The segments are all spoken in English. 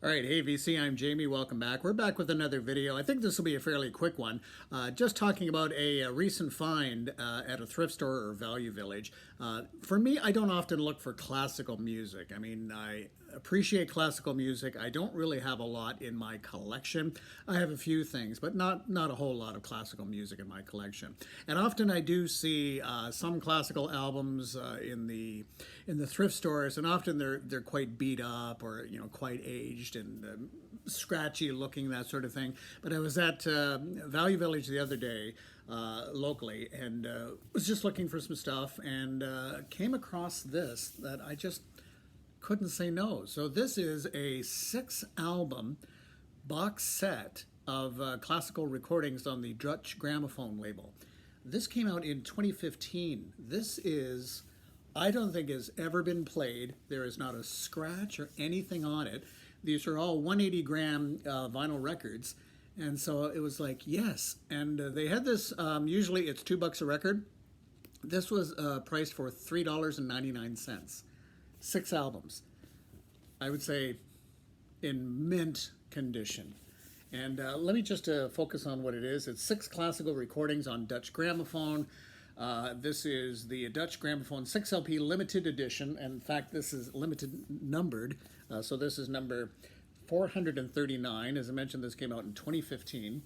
All right, hey VC, I'm Jamie. Welcome back. We're back with another video. I think this will be a fairly quick one. Just talking about a recent find at a thrift store or value village. For me, I don't often look for classical music. I mean, I appreciate classical music. I don't really have a lot in my collection. I have a few things, but not a whole lot of classical music in my collection. And often I do see some classical albums in the thrift stores, and often they're quite beat up or quite aged and scratchy looking, that sort of thing. But I was at Value Village the other day locally and was just looking for some stuff and came across this that I just couldn't say no. So this is a 6 album box set of classical recordings on the Dutch gramophone label. This came out in 2015. This is, I don't think has ever been played. There is not a scratch or anything on it. These are all 180 gram vinyl records. And so it was like, yes. And they had this, usually it's $2 a record. This was priced for $3.99. 6 albums. I would say in mint condition. And let me just focus on what it is. It's 6 classical recordings on Dutch gramophone. This is the Dutch Gramophone 6 LP limited edition. And in fact, this is limited numbered. So this is number 439. As I mentioned, this came out in 2015.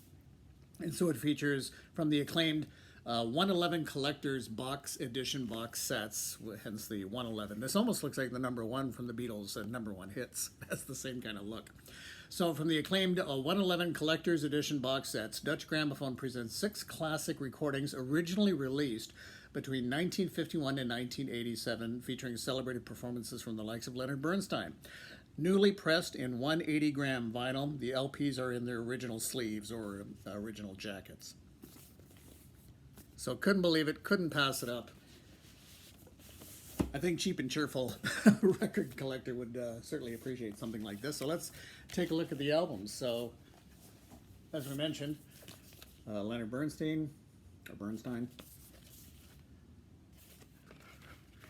And so it features from the acclaimed 111 Collector's Box Edition box sets, hence the 111. This almost looks like the number one from the Beatles' number one hits. That's the same kind of look. So from the acclaimed 111 Collector's Edition box sets, Dutch Gramophone presents 6 classic recordings originally released between 1951 and 1987, featuring celebrated performances from the likes of Leonard Bernstein. Newly pressed in 180 gram vinyl, the LPs are in their original sleeves or original jackets. So couldn't believe it, couldn't pass it up. I think cheap and cheerful record collector would certainly appreciate something like this. So let's take a look at the albums. So, as we mentioned, Leonard Bernstein, or Bernstein.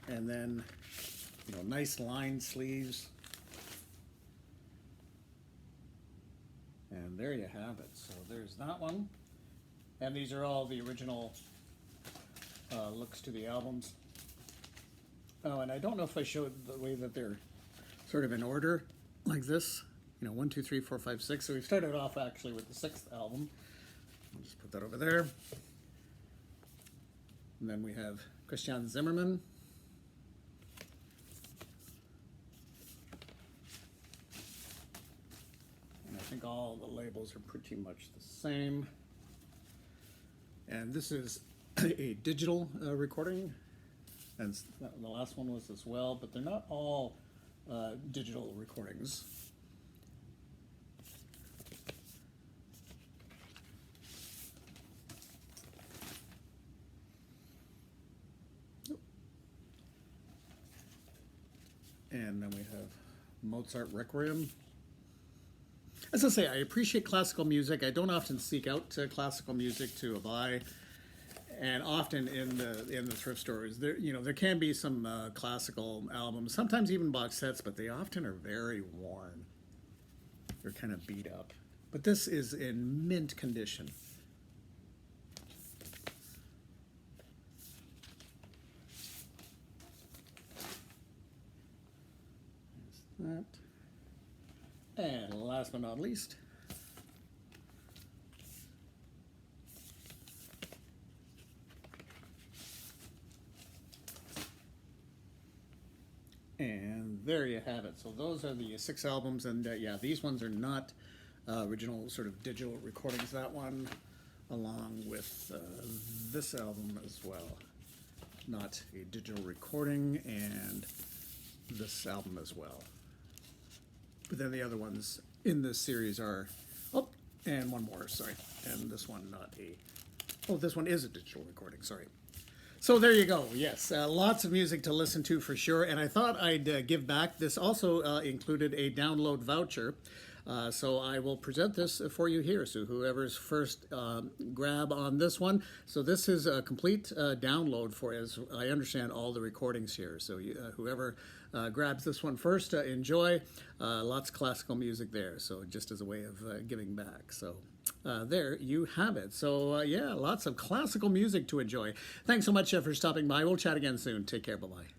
And then, nice lined sleeves. And there you have it. So there's that one. And these are all the original looks to the albums. Oh, and I don't know if I showed the way that they're sort of in order like this. 1, 2, 3, 4, 5, 6. So we started off actually with the 6th album. I'll just put that over there. And then we have Christian Zimmermann. And I think all the labels are pretty much the same. And this is a digital recording, and the last one was as well, but they're not all digital recordings. And then we have Mozart Requiem. As I say, I appreciate classical music. I don't often seek out classical music to buy. And often in the thrift stores, there can be some classical albums, sometimes even box sets, but they often are very worn. They're kind of beat up. But this is in mint condition. There's that. And last but not least, and there you have it. So those are the 6 albums, and yeah, these ones are not original sort of digital recordings. That one, along with this album as well, not a digital recording, and this album as well. But then the other ones in this series are, oh, and one more, sorry, and this one not a, oh, this one is a digital recording, sorry. So there you go. Yes, lots of music to listen to for sure. And I thought I'd give back. This also included a download voucher. So I will present this for you here. So whoever's first grab on this one. So this is a complete download for, as I understand, all the recordings here. So whoever grabs this one first. Enjoy. Lots of classical music there, so just as a way of giving back. So there you have it. So yeah, lots of classical music to enjoy. Thanks so much for stopping by. We'll chat again soon. Take care. Bye-bye.